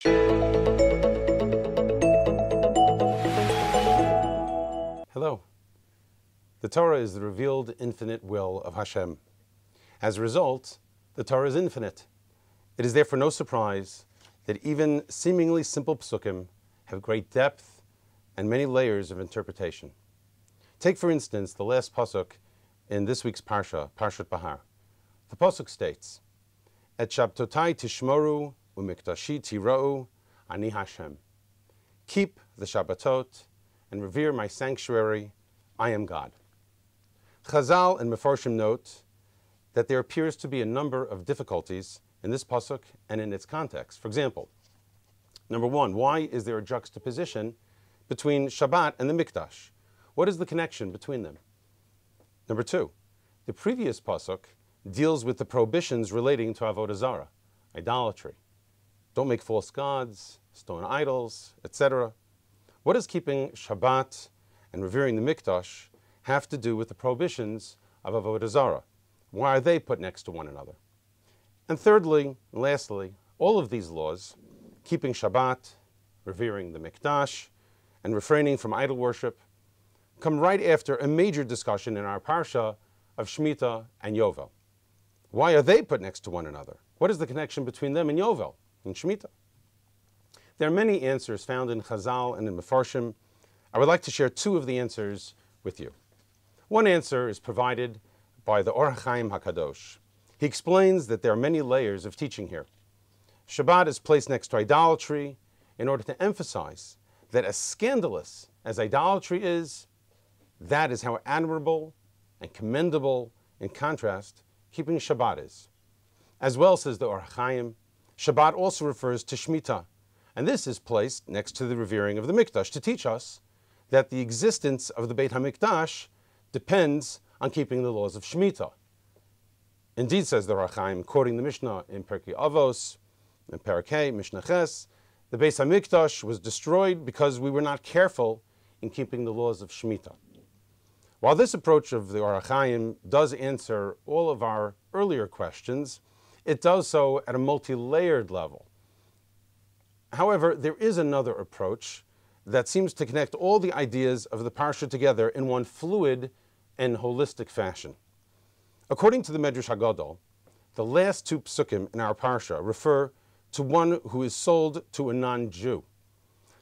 Hello. The Torah is the revealed infinite will of Hashem. As a result, the Torah is infinite. It is therefore no surprise that even seemingly simple psukim have great depth and many layers of interpretation. Take, for instance, the last pasuk in this week's parsha, Parshat Behar. The pasuk states, Et shabtotai tishmoru u'mikdashi tira'u ani Hashem. Keep the Shabbatot and revere my sanctuary, I am God. Chazal and Mefarshim note that there appears to be a number of difficulties in this pasuk and in its context. For example, number one, why is there a juxtaposition between Shabbat and the Mikdash? What is the connection between them? Number two, the previous pasuk deals with the prohibitions relating to avodah zarah, idolatry. Don't make false gods, stone idols, etc. What does keeping Shabbat and revering the Mikdash have to do with the prohibitions of avodah zarah? Why are they put next to one another? And thirdly, and lastly, all of these laws, keeping Shabbat, revering the Mikdash, and refraining from idol worship, come right after a major discussion in our parsha of Shemitah and Yovel. Why are they put next to one another? What is the connection between them and Yovel and Shemitah? There are many answers found in Chazal and in Mefarshim. I would like to share two of the answers with you. One answer is provided by the Or HaChaim HaKadosh. He explains that there are many layers of teaching here. Shabbat is placed next to idolatry in order to emphasize that as scandalous as idolatry is, that is how admirable and commendable, in contrast, keeping Shabbat is. As well, says the Or HaChaim, Shabbat also refers to Shemitah, and this is placed next to the revering of the Mikdash to teach us that the existence of the Beit HaMikdash depends on keeping the laws of Shemitah. Indeed, says the Or HaChaim, quoting the Mishnah in Perkei Avos, in Parakeh, Mishnah Ches, the Beit HaMikdash was destroyed because we were not careful in keeping the laws of Shemitah. While this approach of the Or HaChaim does answer all of our earlier questions, it does so at a multi-layered level. However, there is another approach that seems to connect all the ideas of the parsha together in one fluid and holistic fashion. According to the Medrash Haggadol, the last two psukim in our parsha refer to one who is sold to a non-Jew.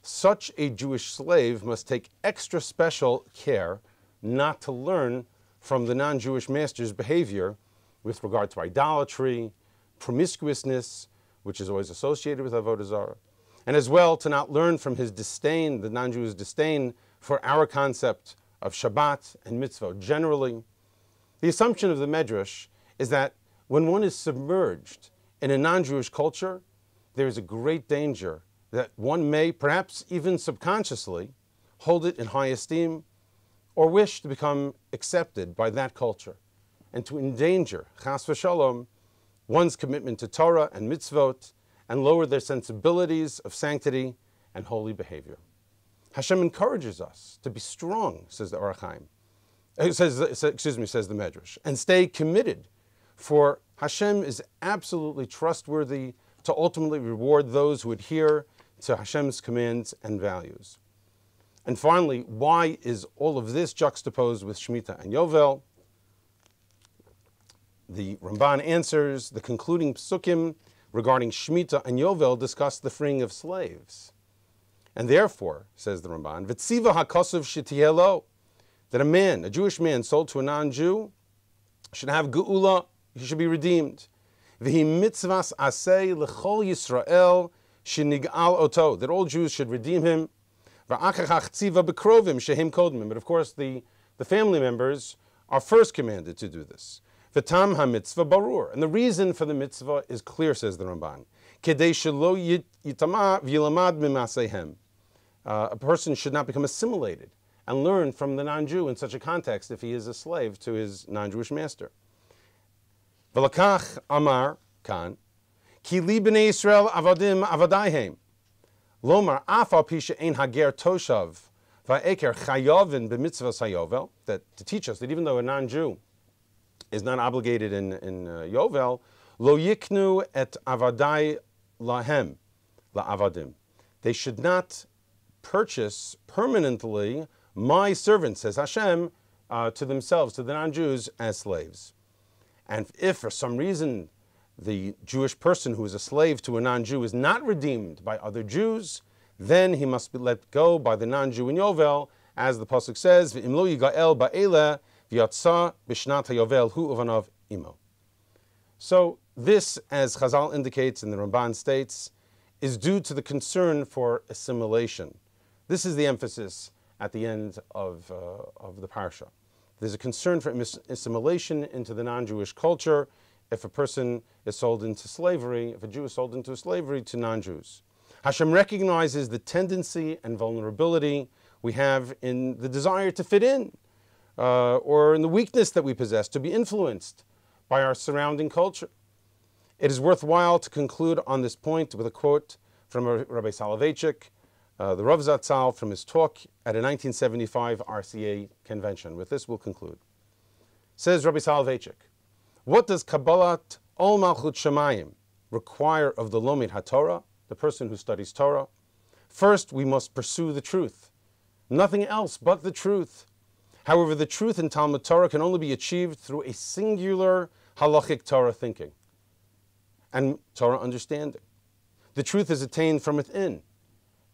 Such a Jewish slave must take extra special care not to learn from the non-Jewish master's behavior with regard to idolatry, promiscuousness, which is always associated with avodah zarah, and as well to not learn from his disdain, the non-Jew's disdain, for our concept of Shabbat and mitzvot generally. The assumption of the Medrash is that when one is submerged in a non-Jewish culture, there is a great danger that one may, perhaps even subconsciously, hold it in high esteem or wish to become accepted by that culture and to endanger, chas v'shalom, one's commitment to Torah and mitzvot and lower their sensibilities of sanctity and holy behavior. Hashem encourages us to be strong, says the Or HaChaim. Says the Medrash, and stay committed, for Hashem is absolutely trustworthy to ultimately reward those who adhere to Hashem's commands and values. And finally, why is all of this juxtaposed with Shemitah and Yovel? The Ramban answers, the concluding psukim regarding Shemitah and Yovel discuss the freeing of slaves. And therefore, says the Ramban, V'tziva ha'kosuv sh'tiyelo, that a man, a Jewish man sold to a non-Jew, should have geula, he should be redeemed. V'hi mitzvas aseh l'chol Yisrael shenig'al oto, that all Jews should redeem him. V'achachach tziva b'krovim shehem kodmim, but of course the family members are first commanded to do this. V'tam ha-mitzvah barur, and the reason for the mitzvah is clear, says the Ramban. Kedei shelo yitama v'yilamad mimasehem. A person should not become assimilated and learn from the non-Jew in such a context if he is a slave to his non-Jewish master. V'lakach amar kan, ki li b'nei Yisrael avadim avadaihem. Lomar af al pi she'ein hager toshav va'eker chayovin b'mitzvah sayovel, that to teach us that even though a non-Jew is not obligated in Yovel, lo yiknu et avadai lahem, la'avadim. They should not purchase permanently my servants, says Hashem, to themselves, to the non-Jews, as slaves. And if for some reason the Jewish person who is a slave to a non-Jew is not redeemed by other Jews, then he must be let go by the non-Jew in Yovel, as the pasuk says, "V'im lo yigael ba'ela v'yatsa b'shnat hayovel hu uvanav imo." So this, as Chazal indicates and the Ramban states, is due to the concern for assimilation. This is the emphasis at the end of the parsha. There's a concern for assimilation into the non-Jewish culture if a person is sold into slavery, if a Jew is sold into slavery to non-Jews. Hashem recognizes the tendency and vulnerability we have in the desire to fit in, or in the weakness that we possess to be influenced by our surrounding culture. It is worthwhile to conclude on this point with a quote from Rabbi Soloveitchik, the Rav Zatzal, from his talk at a 1975 RCA convention. With this, we'll conclude. Says Rabbi Soloveitchik, what does Kabbalat Ol Malchut Shemayim require of the Lomid HaTorah, the person who studies Torah? First, we must pursue the truth. Nothing else but the truth. However, the truth in Talmud Torah can only be achieved through a singular halachic Torah thinking and Torah understanding. The truth is attained from within,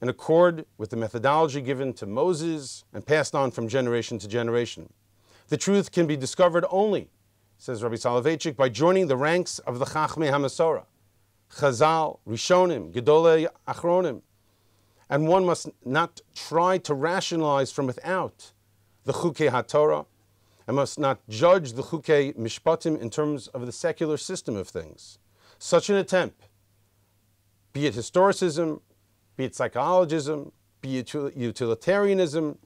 in accord with the methodology given to Moses and passed on from generation to generation. The truth can be discovered only, says Rabbi Soloveitchik, by joining the ranks of the Chachmei HaMasorah, Chazal, Rishonim, Gedolei Achronim. And one must not try to rationalize from without the Chukei HaTorah, and must not judge the Chukei Mishpatim in terms of the secular system of things. Such an attempt, be it historicism, be it psychologism, be it utilitarianism,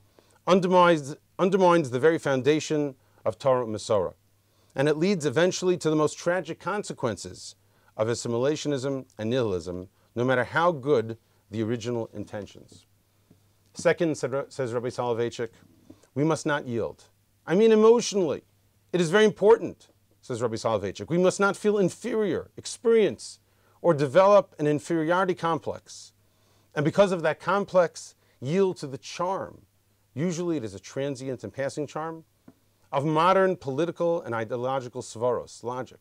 undermines the very foundation of Torah and Masorah. And it leads eventually to the most tragic consequences of assimilationism and nihilism, no matter how good the original intentions. Second, says Rabbi Soloveitchik, we must not yield. I mean emotionally. It is very important, says Rabbi Soloveitchik. We must not feel inferior, experience, or develop an inferiority complex. And because of that complex, yield to the charm. Usually it is a transient and passing charm of modern political and ideological svaros, logic.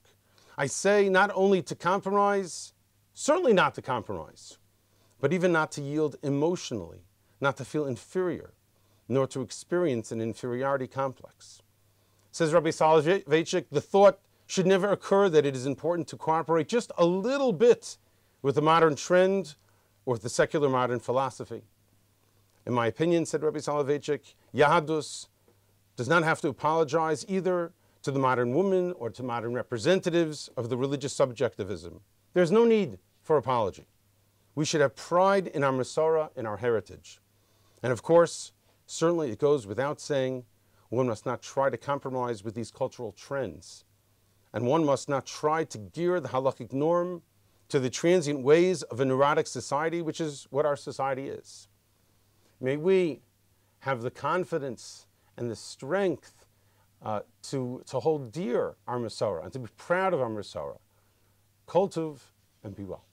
I say not only to compromise, certainly not to compromise, but even not to yield emotionally, not to feel inferior, nor to experience an inferiority complex. Says Rabbi Soloveitchik, the thought should never occur that it is important to cooperate just a little bit with the modern trend or with the secular modern philosophy. In my opinion, said Rabbi Soloveitchik, Yahadus does not have to apologize either to the modern woman or to modern representatives of the religious subjectivism. There's no need for apology. We should have pride in our Masorah, in our heritage. And of course, certainly it goes without saying, one must not try to compromise with these cultural trends. And one must not try to gear the halakhic norm to the transient ways of a neurotic society, which is what our society is. May we have the confidence and the strength to hold dear our Masorah and to be proud of our Masorah. Kol Tuv and be well.